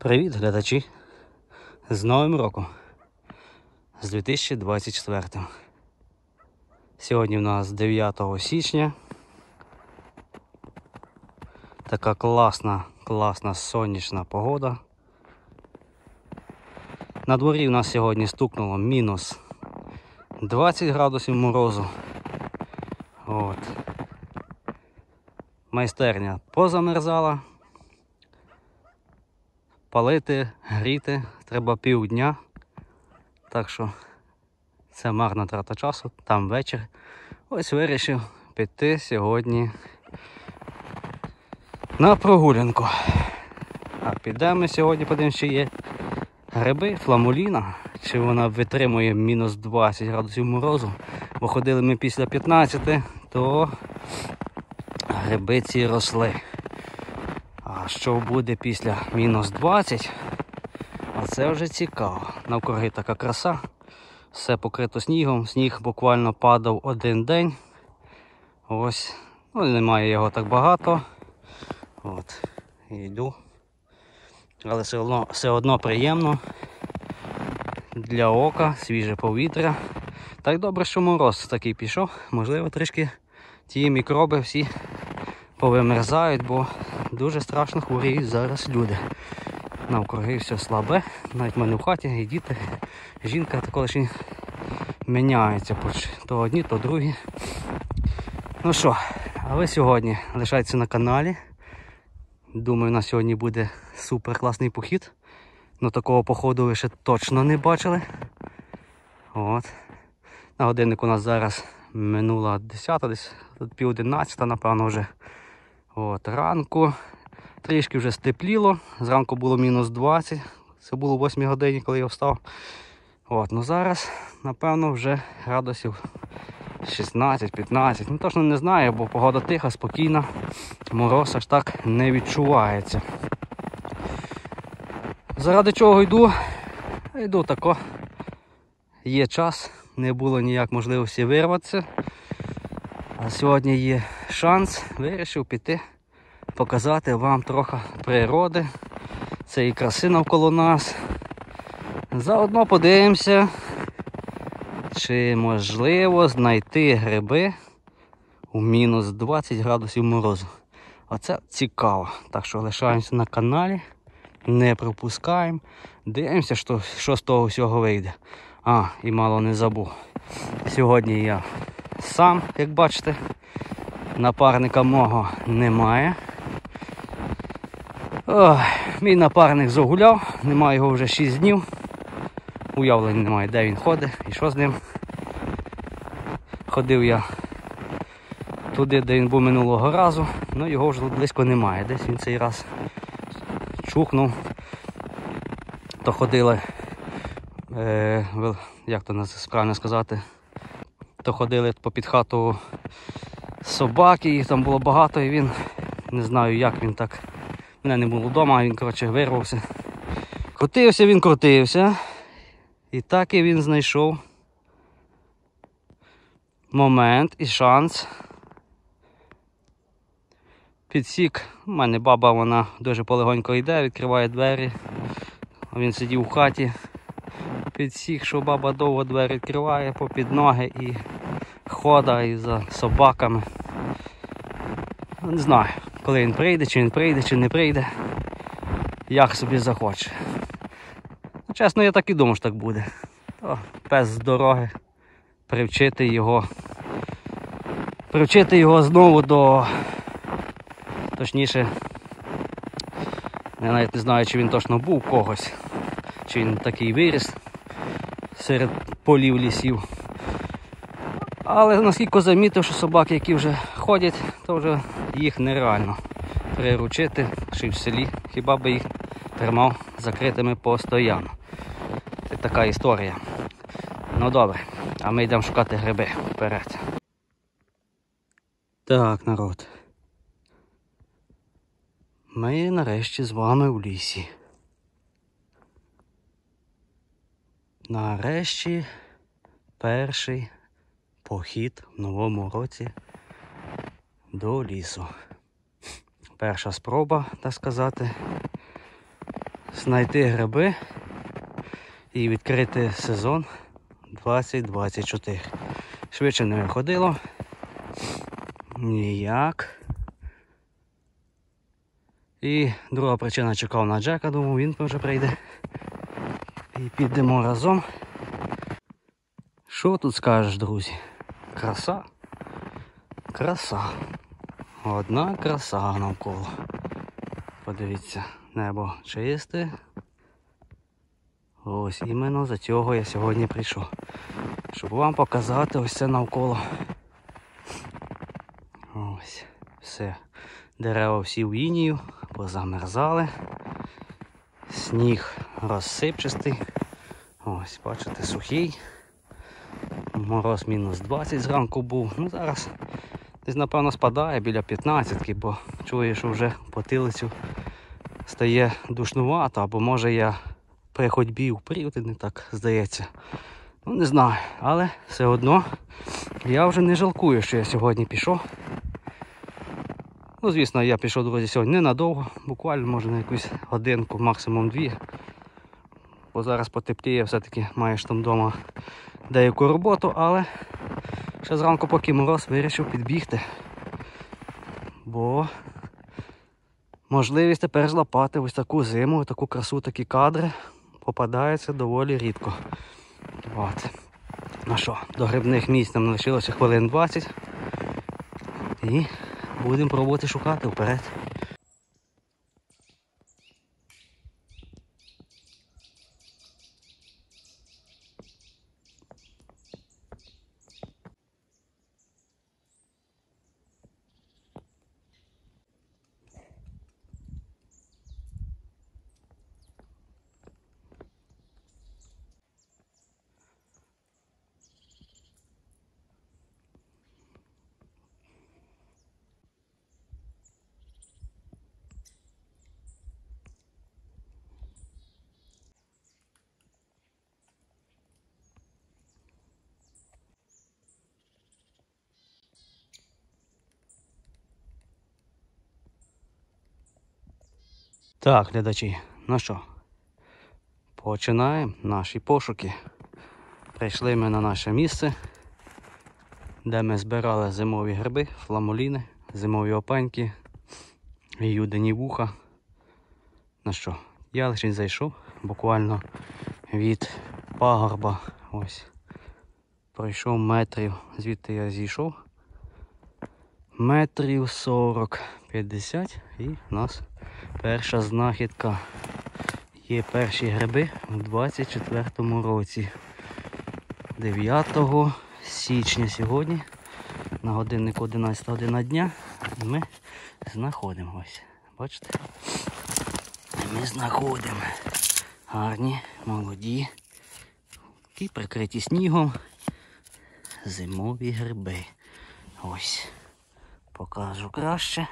Привіт, глядачі! З Новим роком! З 2024. Сьогодні у нас 9 січня. Така класна сонячна погода. На дворі у нас сьогодні стукнуло мінус 20 градусів морозу. От. Майстерня позамерзала. Палити, гріти треба півдня, так що це марна трата часу, там вечір. Ось вирішив піти сьогодні на прогулянку. А підемо сьогодні, подивимося, чи є гриби, фламуліна, чи вона витримує мінус 20 градусів морозу. Бо ходили ми після 15, то гриби ці росли. А що буде після мінус 20, а це вже цікаво. Навкруги така краса, все покрито снігом, сніг буквально падав один день. Ось, немає його так багато. От, йду. Але все одно приємно для ока, свіже повітря. Так добре, що мороз такий пішов, можливо трішки ті мікроби всі повимерзають, бо дуже страшно хворіють зараз люди. Навкруги все слабе, навіть в мене в хаті і діти, жінка також і міняється, то одні, то другі. Ну що, а ви сьогодні лишайтеся на каналі. Думаю, на сьогодні буде супер класний похід. Ну такого походу ви ще точно не бачили. От. На годиннику у нас зараз минула 10, десь пів 11, напевно вже. От, ранку трішки вже степліло, зранку було мінус 20, це було о 8 годині, коли я встав. От, ну зараз, напевно, вже градусів 16-15, точно не знаю, бо погода тиха, спокійна, мороз аж так не відчувається. Заради чого йду? Йду тако, є час, не було ніяк можливості вирватися. А сьогодні є шанс, вирішив піти, показати вам трохи природи, цієї краси навколо нас. Заодно подивимося, чи можливо знайти гриби у мінус 20 градусів морозу. Оце цікаво. Так що лишаємося на каналі, не пропускаємо, дивимося, що з того всього вийде. І мало не забув. Сьогодні я сам, як бачите, напарника мого немає. Мій напарник загуляв, немає його вже 6 днів. Уявлення немає, де він ходить і що з ним. Ходив я туди, де він був минулого разу, але його вже тут близько немає. Десь він цей раз чухнув. То ходили, як то правильно сказати, то ходили попід хату собаки, їх там було багато, і він, не знаю як він так, мене не було вдома, він, коротше, вирвався. Крутився, і так і він знайшов момент і шанс. Підсік, у мене баба, вона дуже полегонько йде, відкриває двері, а він сидів у хаті. Підсік, що баба довго двері відкриває попід ноги і ходить за собаками. Не знаю, коли він прийде, чи не прийде, як собі захоче. Чесно, я так і думав, що так буде. Пес з дороги, привчити його знову до... Точніше, я навіть не знаю, чи він точно був когось, чи він такий виріс серед полів, лісів. Але наскільки замітив, що собаки, які вже ходять, то вже їх нереально приручити, ще й в селі, хіба би їх тримав закритими постійно. Це така історія. Ну добре, а ми йдемо шукати гриби вперед. Так, народ. Ми нарешті з вами в лісі. Нарешті перший похід в новому році до лісу. Перша спроба, так сказати, знайти гриби і відкрити сезон 2024. Швидше не виходило. Ніяк. І друга причина, чекав на Джека, думав, він вже прийде. І підемо разом. Що тут скажеш, друзі? Краса. Краса. Одна краса навколо. Подивіться, небо чисте. Ось іменно за цього я сьогодні прийшов. Щоб вам показати ось це навколо. Ось. Все. Дерева всі в інію, позамерзали. Сніг розсипчастий. Ось, бачите, сухий. Мороз мінус 20 зранку був. Ну зараз десь, напевно, спадає біля 15, бо чую, що вже потилицю стає душнувато, або може я при ходьбі впрів, не так здається. Ну не знаю, але все одно я вже не жалкую, що я сьогодні пішов. Ну, звісно, я пішов, друзі, сьогодні ненадовго, буквально, може, на якусь годинку, максимум 2. Бо зараз потепліє, все-таки маєш там вдома деяку роботу, але ще зранку, поки мороз, вирішив підбігти. Бо можливість тепер злапати ось таку зиму, таку красу, такі кадри попадаються доволі рідко. От. Ну що, до грибних місць нам лишилося хвилин 20. І будемо пробувати шукати вперед. Так, глядачі, ну що, починаємо наші пошуки. Прийшли ми на наше місце, де ми збирали зимові гриби, фламуліни, зимові опеньки, юдині вуха. Ну що, я лише зайшов, буквально від пагорба, ось, пройшов метрів, звідти я зійшов, метрів 40-50 і в нас перша знахідка. Є перші гриби у 24-му році. 9 січня сьогодні. На годиннику 11 година дня. І ми знаходимо ось. Бачите? Ми знаходимо гарні, молоді, і прикриті снігом зимові гриби. Ось. Покажу краще.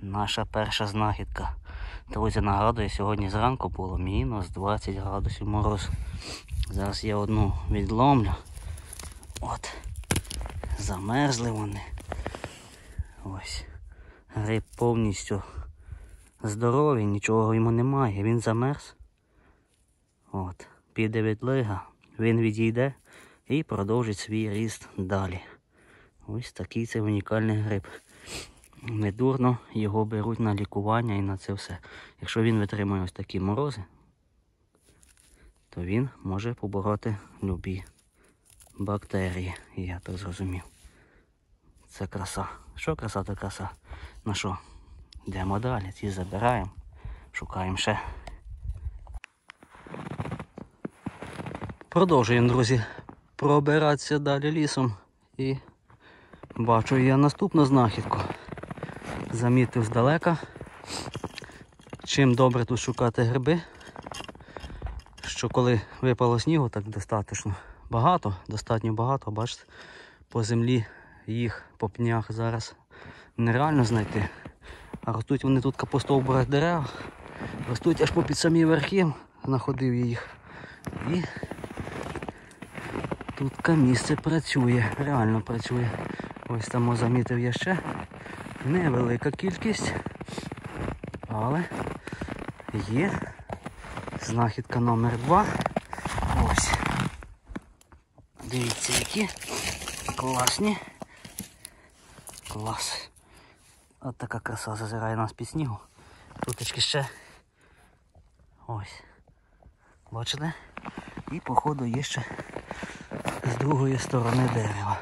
Наша перша знахідка. Друзі, нагадую, сьогодні зранку було мінус 20 градусів мороз. Зараз я одну відломлю. От. Замерзли вони. Ось. Гриб повністю здоровий, нічого йому немає. Він замерз. От. Піде відлига, він відійде і продовжить свій ріст далі. Ось такий це унікальний гриб. Недурно його беруть на лікування і на це все. Якщо він витримує ось такі морози, то він може побороти любі бактерії. Я так зрозумів. Це краса. Що краса, то краса. Ну що, йдемо далі. Ці забираємо. Шукаємо ще. Продовжуємо, друзі, пробиратися далі лісом. І бачу я наступну знахідку. Замітив здалека. Чим добре тут шукати гриби, що коли випало снігу, так достатньо багато, бачите, по землі їх по пнях зараз нереально знайти. А ростуть вони тут по стовбурах дерев, ростуть аж попід самі верхи, знаходив я їх. І тут місце працює, реально працює. Ось там замітив я ще. Невелика кількість, але Є. Знахідка номер 2. Ось. Дивіться, які класні. Клас. От така краса зазирає нас під снігу. Туточки ще. Ось. Бачите? І походу є ще з другої сторони дерева.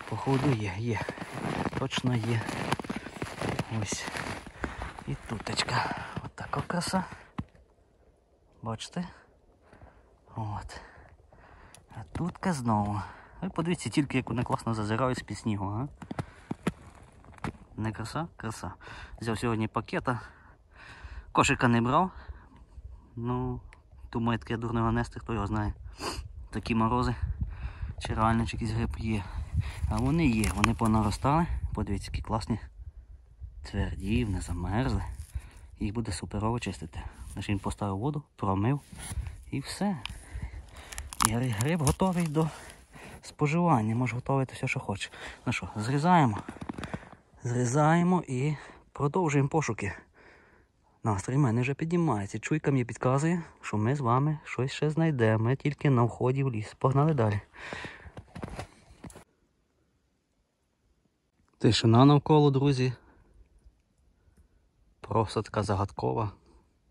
Походу є. Точно є. Ось. І туточка. От така краса. Бачите? От. А тутка знову. Ви подивіться тільки, як вони класно зазирають з-під снігу, а? Не краса? Краса. Взяв сьогодні пакета. Кошика не брав. Ну, думаю, таке дурного нести, хто його знає. Такі морози. Чи реально чи якийсь гриб є. А вони є, вони понаростали. Подивіться, які класні. Тверді, не замерзли. Їх буде суперово чистити. Значить він поставив воду, промив і все. І гриб готовий до споживання. Може готувати все, що хоче. Ну що, зрізаємо. Зрізаємо і продовжуємо пошуки. Настрій в мене вже піднімається. Чуйка мені підказує, що ми з вами щось ще знайдемо. Ми тільки на вході в ліс. Погнали далі. Тишина навколо, друзі. Просто така загадкова,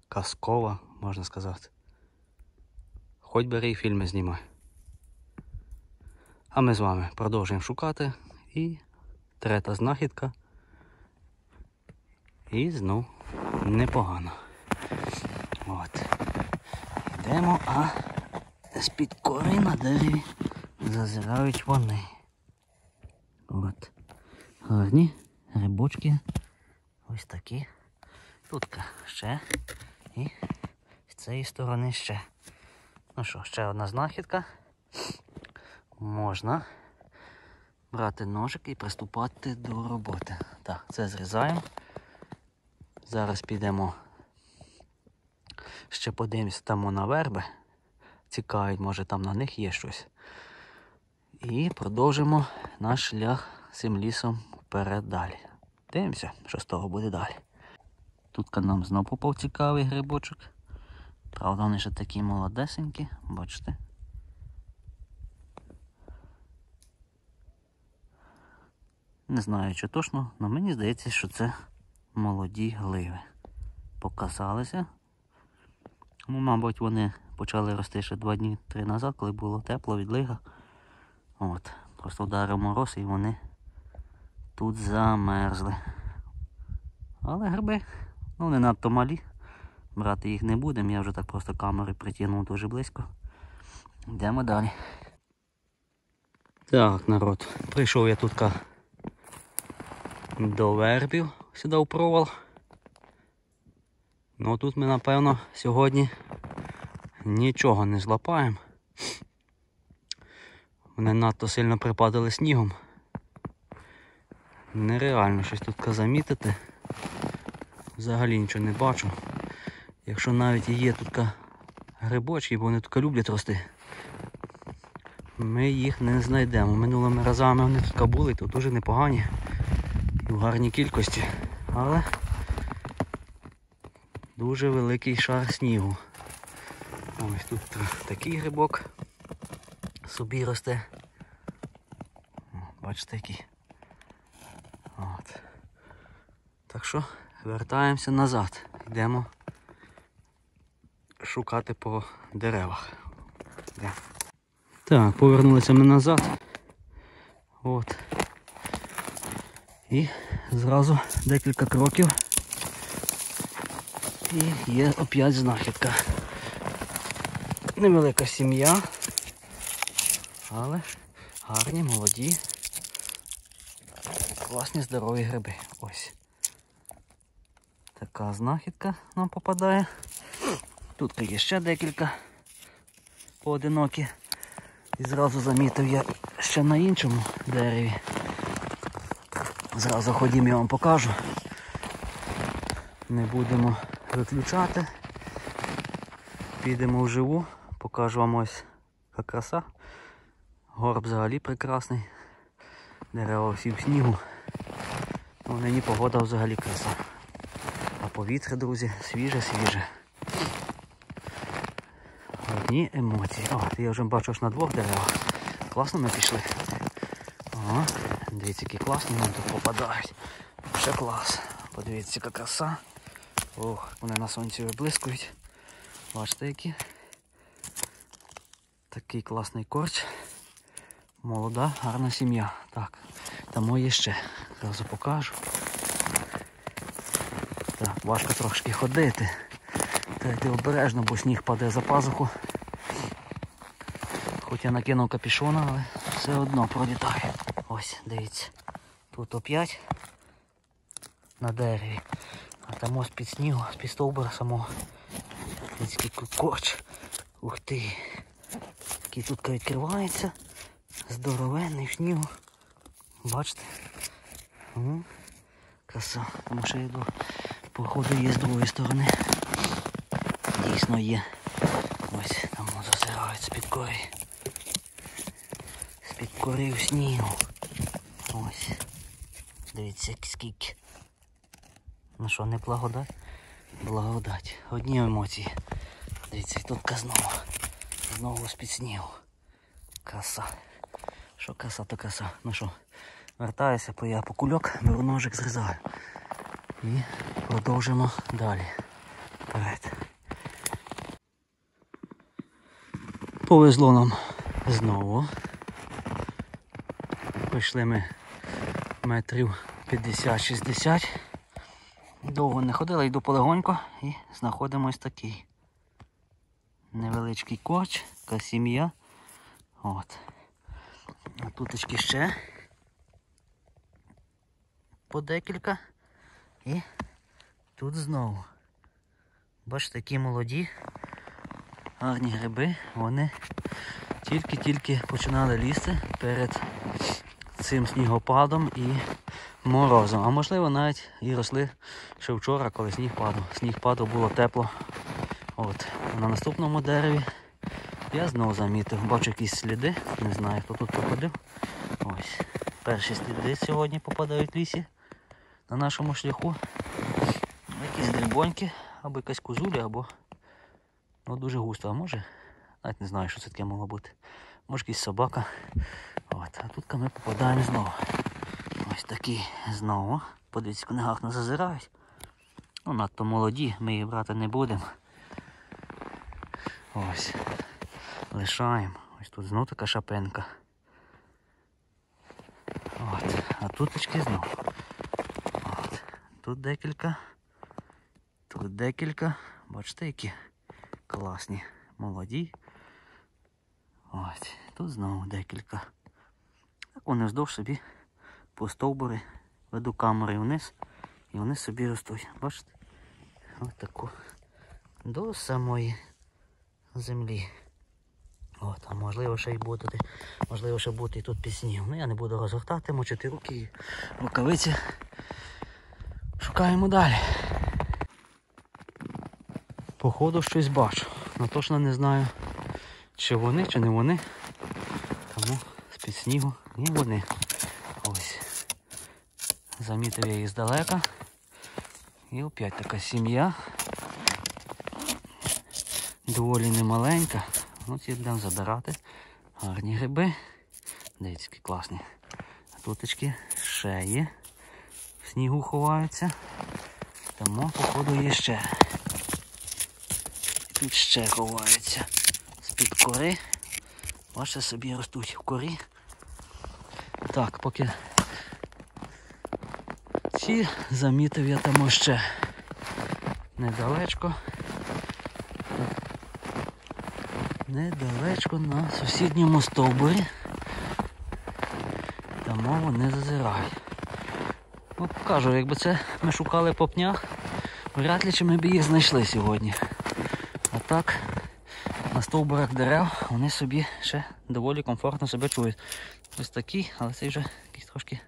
казкова, можна сказати. Хоч бери і фільми знімай. А ми з вами продовжуємо шукати. І третя знахідка. І знов непогано. От. Йдемо, а з-під кори на дереві зазирають вони. От. Гарні грибочки. Ось такі. Тут ще. І з цієї сторони ще. Ну що, ще одна знахідка. Можна брати ножик і приступати до роботи. Так, це зрізаємо. Зараз підемо, ще подивимося там на верби. Цікавить, може там на них є щось. І продовжимо наш шлях цим лісом вперед далі. Дивимося, що з того буде далі. Тут нам знову попав цікавий грибочок. Правда, вони ще такі молодесенькі, бачите. Не знаю, чи точно, але мені здається, що це молоді гливи. Показалися. Ну, мабуть, вони почали рости ще 2 дні 3 назад, коли було тепло, відлига. От. Просто вдарив мороз і вони тут замерзли. Але гриби, ну, не надто малі. Брати їх не будемо, я вже так просто камери притягнув дуже близько. Йдемо далі. Так, народ, прийшов я тут до вербів, сюди в провал. Ну тут ми, напевно, сьогодні нічого не злапаємо. Вони надто сильно припадали снігом. Нереально щось тут замітити. Взагалі нічого не бачу. Якщо навіть і є тут грибочки, бо вони тут люблять рости, ми їх не знайдемо. Минулими разами вони тут були, тут дуже непогані і в гарній кількості. Але дуже великий шар снігу. Ось тут такий грибок собі росте. Бачите, який. От. Так що вертаємося назад. Йдемо шукати по деревах. Так, повернулися ми назад. От. І зразу декілька кроків. І є опять знахідка. Невелика сім'я, але гарні, молоді, класні здорові гриби. Ось. Така знахідка нам попадає. Тут є ще декілька поодинокі. І зразу замітив я ще на іншому дереві. Зразу ходімо, я вам покажу. Не будемо виключати. Підемо вживу, покажу вам ось яка краса. Горб взагалі прекрасний. Дерева всі в снігу. Ну, нині погода взагалі краса. А повітря, друзі, свіже. Одні емоції. О, я вже бачу аж на двох деревах. Класно ми пішли. О, дивіться, які класні нам тут попадають. Ще клас. Подивіться, яка краса. Ох, вони на сонці виблискують. Бачите, які? Такий класний корч. Молода, гарна сім'я. Так, там є ще. Зразу покажу. Так, важко трошки ходити. Та йти обережно, бо сніг падає за пазуху. Хоч я накинув капюшона, але все одно пролітає. Ось, дивіться. Тут оп'ять на дереві. А там ось під снігу, з-під стовбура самого. Дивіться, корч. Ух ти. Такий тут відкривається. Здоровенний в снігу. Бачите? Краса. Тому що я йду, походу, є з другої сторони. Дійсно є. Ось там зазирають з-під кори. З-під кори в снігу. Ось. Дивіться, скільки. Ну що, не благодать? Благодать. Одні емоції. Дивіться, і тут знову. Знову з-під снігу. Краса. Що краса, то краса. Ну що, вертаюся, я по кульок, беру ножик, зрізаю. І продовжимо далі. Вперед. Повезло нам знову. Пройшли ми метрів 50-60. Довго не ходили, йду полегонько і знаходимо ось такий невеличкий корч, така сім'я. От. А тут ще по декілька. І тут знову. Бачите, такі молоді, гарні гриби. Вони тільки-тільки починали лізти перед цим снігопадом і морозом. А можливо навіть і росли ще вчора, коли сніг падав. Сніг падав, було тепло. От. На наступному дереві я знову замітив. Бачу якісь сліди. Не знаю, хто тут походив. Ось. Перші сліди сьогодні попадають в лісі на нашому шляху. Якісь дрібоньки, або якась козуля, або дуже густо. А може, навіть не знаю, що це таке могло бути. Може якась собака. От. А тут ми попадаємо знову. Ось такі знову. Подивіться, вони гарно зазирають. Ну, надто молоді, ми їх брати не будемо. Ось. Лишаємо. Ось тут знову така шапинка. От. А тут знову. От. Тут декілька. Тут декілька. Бачите, які класні. Молоді. Ось. Тут знову декілька. Так вони вздовж собі по стовбури. Веду камерою вниз. І вони собі ростуть. Бачите? Ось таку. До самої землі. От, а можливо ще й бути, можливо ще бути і тут під снігом. Ну я не буду розгортати, мочити руки і рукавиці. Шукаємо далі. Походу щось бачу. Но точно не знаю, чи вони, чи не вони. Тому з-під снігу і вони. Ось. Замітив я їх здалека. І опять така сім'я. Доволі немаленька. Ось їх будемо забирати. Гарні гриби. Дивіться, які класні. Туточки ще є. В снігу ховаються. Тому, походу, є ще. Тут ще ховаються. З-під кори. Бачите, собі ростуть в корі. Так, поки ці замітив я там ще недалечко. Недалечко на сусідньому стовбурі. Тому вони зазирають. Ну, покажу, якби це ми шукали по пнях, вряд ли чи ми б їх знайшли сьогодні. А так, на стовбурах дерев вони собі ще доволі комфортно себе чують. Ось такі, але це вже якісь трошки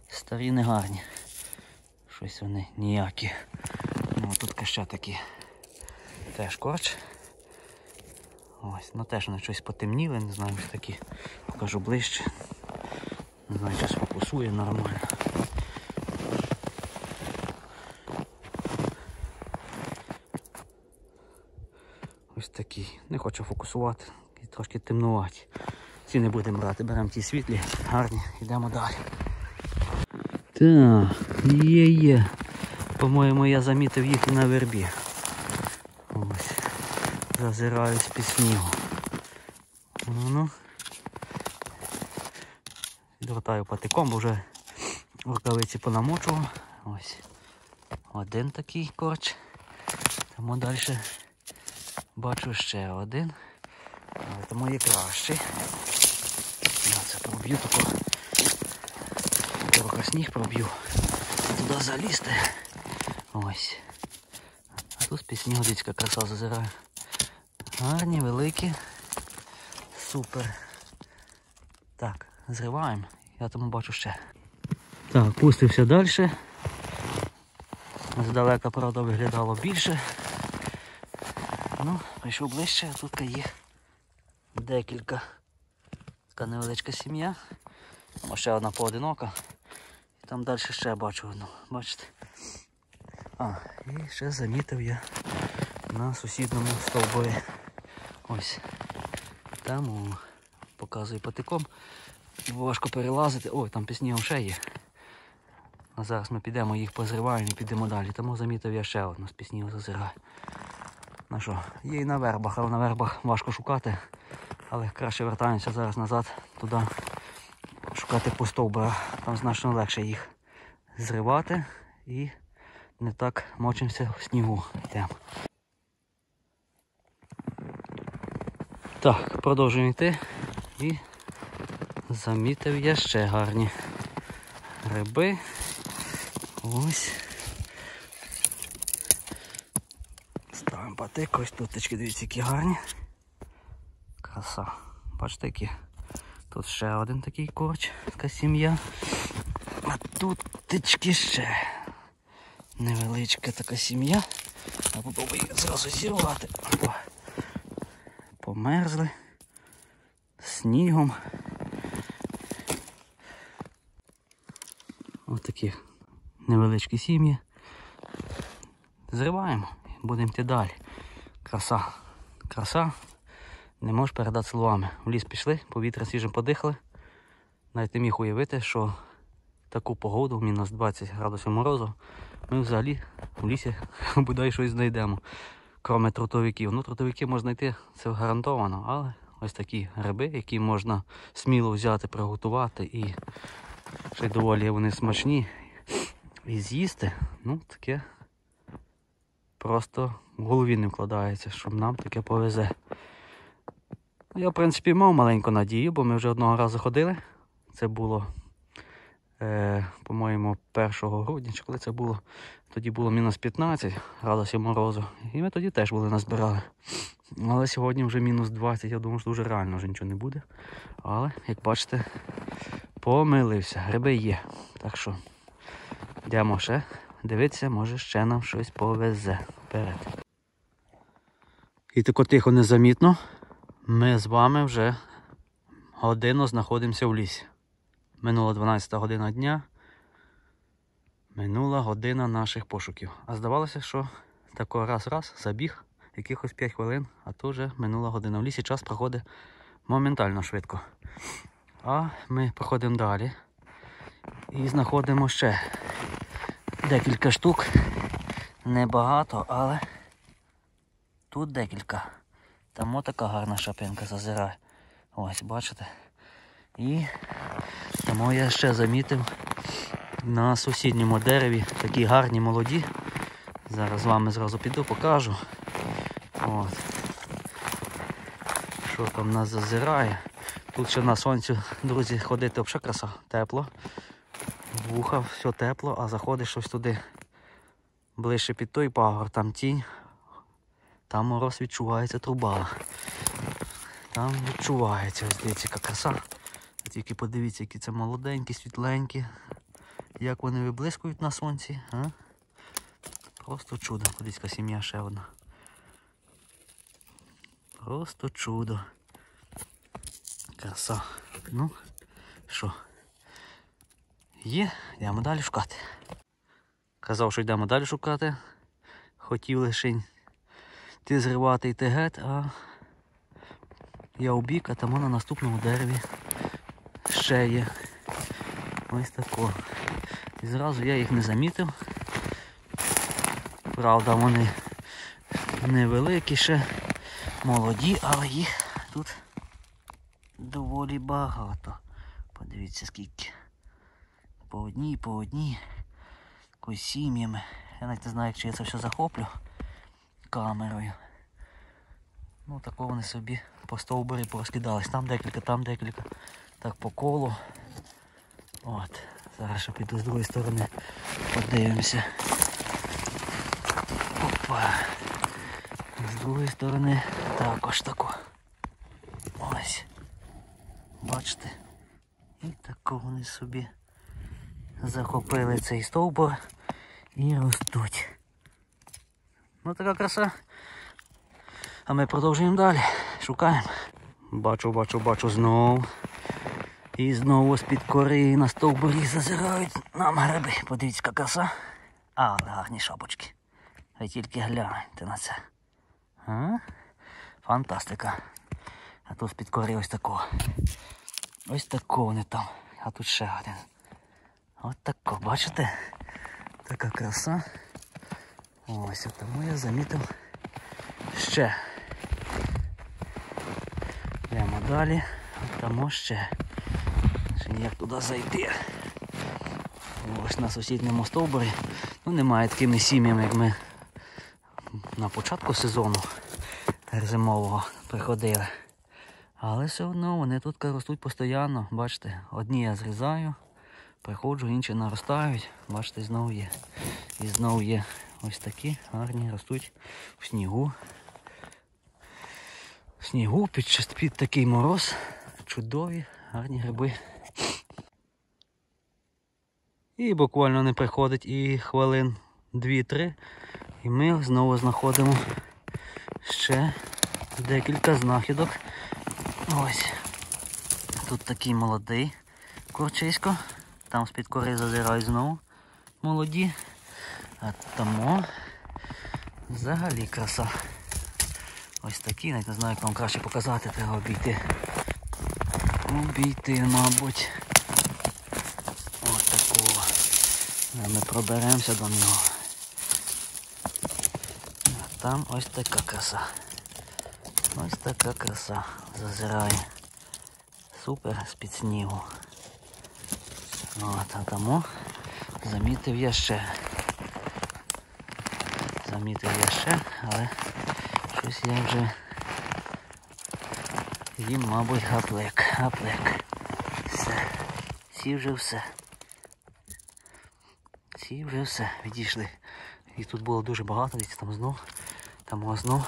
старі, негарні. Щось вони ніякі. Ну, тут ще такі. Теж корч. Ось, ну теж вони щось потемніли, не знаю, ось такі. Покажу ближче. Не знаю, чи сфокусує нормально. Ось такий. Не хочу фокусувати, трошки темнуваті. Ці не будемо брати, беремо ті світлі, гарні, йдемо далі. Так, є. По-моєму, я замітив їх і на вербі. Ось. Зазираю з-під снігу. Ну. Відгортаю патиком, бо вже рукавиці понамочував. Ось. Один такий корч. Тому далі бачу ще один. Але тому є кращий. Я це проб'ю, трохи сніг проб'ю. Туди залізти. Ось. А тут з-під снігу дідька краса зазирає. Гарні, великі. Супер. Так, зриваємо. Я тому бачу ще. Так, пустився далі. Здалека, правда, виглядало більше. Ну, прийшов ближче, а тут є декілька. Така невеличка сім'я. Там ще одна поодинока. І там далі ще бачу одну. Бачите? І ще замітив я на сусідньому стовбурі. Ось. Там показую патиком. Важко перелазити. Ой, там під снігом ще є. А зараз ми підемо, їх позриваємо і підемо далі. Тому замітив я ще одну, з-під снігу зазираю. Ну що, є і на вербах, але на вербах важко шукати. Але краще вертаємося зараз назад туди шукати по стовбурах. Там значно легше їх зривати і не так мочимося в снігу. Йдемо. Так, продовжуємо йти і замітив я ще гарні гриби. Ось. Ставимо патик, ось туточки, дивіться, які гарні. Краса. Бачите, які. Тут ще один такий корч, така сім'я. А тут тички ще. Невеличка така сім'я. Я попробую їх зразу зірвати. Померзли. Снігом. Ось такі невеличкі сім'ї. Зриваємо, будемо йти далі. Краса. Краса. Не можеш передати словами. В ліс пішли, повітря свіжим подихали. Навіть не міг уявити, що таку погоду, мінус 20 градусів морозу, ми взагалі в лісі бодай щось знайдемо. Кроме трутовиків. Ну, трутовики можна знайти, це гарантовано, але ось такі гриби, які можна сміло взяти, приготувати і ще й доволі вони смачні. І з'їсти, ну, таке просто в голові не вкладається, щоб нам таке повезе. Я, в принципі, мав маленьку надію, бо ми вже одного разу ходили. Це було, по-моєму, 1 грудня, чи коли це було. Тоді було мінус 15 градусів морозу. І ми тоді теж були назбирали. Але сьогодні вже мінус 20, я думаю, що дуже реально вже нічого не буде. Але, як бачите, помилився. Гриби є. Так що, йдемо ще дивитися, може ще нам щось повезе. Вперед. І тако тихо, незамітно. Ми з вами вже годину знаходимося в лісі. Минула 12 година дня. Минула година наших пошуків. А здавалося, що тако раз-раз забіг, якихось 5 хвилин, а то вже минула година. В лісі час проходить моментально швидко. А ми проходимо далі і знаходимо ще декілька штук. Небагато, але тут декілька. Там отака гарна шапинка зазирає. Ось, бачите? І тому я ще замітив на сусідньому дереві такі гарні молоді. Зараз з вами зразу піду, покажу. От. Що там нас зазирає. Тут ще на сонці, друзі, ходити взагалі краса. Тепло. Вуха, все тепло, а заходиш щось туди ближче під той пагор, там тінь. Там мороз відчувається, труба. Там відчувається, ось дивіться, яка краса. Тільки подивіться, які це молоденькі, світленькі. Як вони виблискують на сонці. А? Просто чудо. Подивіться, яка сім'я ще одна. Просто чудо. Краса. Ну, що? Є, йдемо далі шукати. Казав, що йдемо далі шукати. Хотів лише Ти зривати йти геть, а я у бік, а там на наступному дереві ще є. Ось тако. І зразу я їх не замітив. Правда, вони невеликі ще, молоді, але їх тут доволі багато. Подивіться скільки. По одній. Якось сім'ями. Я навіть не знаю, чи я це все захоплю камерою. Ну тако вони собі по стовбурі порозкидались. Там декілька. Так по колу. От. Зараз ще піду з другої сторони. Подивимося. Опа. З другої сторони також тако. Ось. Бачите? І тако вони собі захопили цей стовбур і ростуть. Ну така краса. А ми продовжуємо далі. Шукаємо. Бачу знову. І знову з-під кори на стовбурі зазирають нам гриби. Подивіться, яка краса. Але гарні шапочки. Ви тільки гляньте на це. Фантастика. А тут з-під кори ось такого. Ось такого вони там. А тут ще один. Ось тако, бачите? Така краса. Ось, тому я замітив ще. Йдемо далі. Тому ще ніяк туди зайти. Ось на сусідньому стовбурі. Ну, немає такими сім'ями, як ми на початку сезону зимового приходили. Але все одно вони тут ростуть постійно. Бачите, одні я зрізаю, приходжу, інші наростають. Бачите, знову є. І знову є ось такі гарні ростуть в снігу. В снігу під такий мороз. Чудові, гарні гриби. І буквально не приходить і хвилин 2-3. І ми знову знаходимо ще декілька знахідок. Ось. Тут такий молодий курчисько. Там з-під кори зазирають знову молоді. А тому взагалі краса. Ось такі, навіть не знаю, як вам краще показати, треба обійти. Обійти, мабуть. Ось такого. Ми проберемося до нього. А там ось така краса. Ось така краса зазирає. Супер з-під снігу. От, а тому замітив я ще. Але щось я вже їм, мабуть, гаплик. Все. Ці вже все. Відійшли. І тут було дуже багато, дивіться, там знов.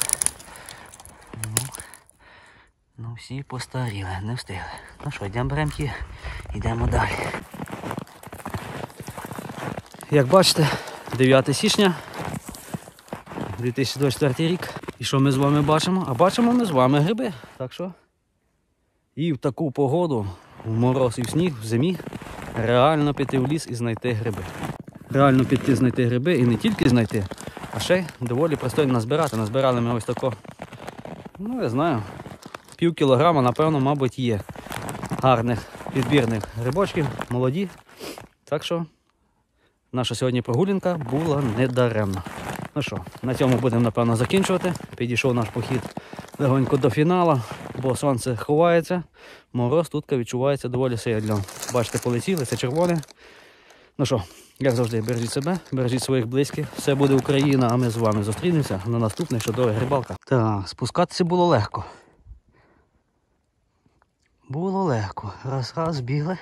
Ну, всі постаріли, не встигли. Ну що, йдемо беремо ті, йдемо далі. Як бачите, 9 січня 2024 рік. І що ми з вами бачимо? А бачимо ми з вами гриби. Так що і в таку погоду, в мороз і в сніг, в зимі, реально піти в ліс і знайти гриби. Реально піти знайти гриби і не тільки знайти, а ще доволі пристойно назбирати. Назбирали ми ось тако, ну я знаю, пів кілограма, напевно, мабуть, є гарних підбірних грибочків, молоді. Так що наша сьогодні прогулянка була недаремна. Ну що, на цьому будемо, напевно, закінчувати. Підійшов наш похід легонько до фіналу, бо сонце ховається, мороз тут відчувається доволі сильно. Бачите, полетіли, це червоне. Ну що, як завжди, бережіть себе, бережіть своїх близьких. Все буде Україна, а ми з вами зустрінемося на наступних чудових грибалках. Так, спускатися було легко. Було легко. Раз, бігли.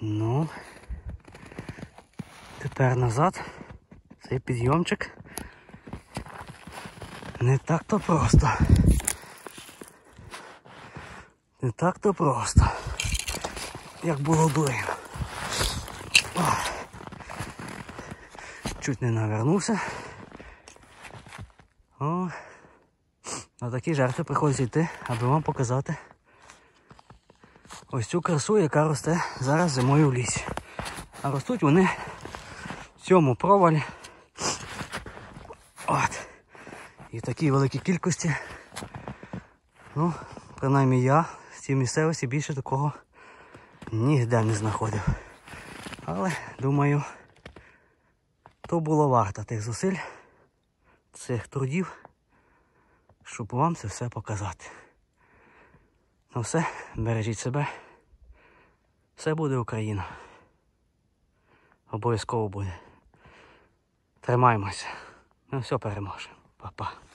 Ну, тепер назад. Цей підйомчик не так-то просто. Не так-то просто, як було близько. Чуть не навернувся. О, на такі жертви приходиться йти, аби вам показати ось цю красу, яка росте зараз зимою в лісі. А ростуть вони в цьому провалі. От. І в такій великій кількості, ну, принаймні я в цій місцевості більше такого ніде не знаходив. Але, думаю, то було варто тих зусиль, цих трудів, щоб вам це все показати. Ну все, бережіть себе. Все буде Україна. Обов'язково буде. Тримаємося. Ми все переможемо. Па-па.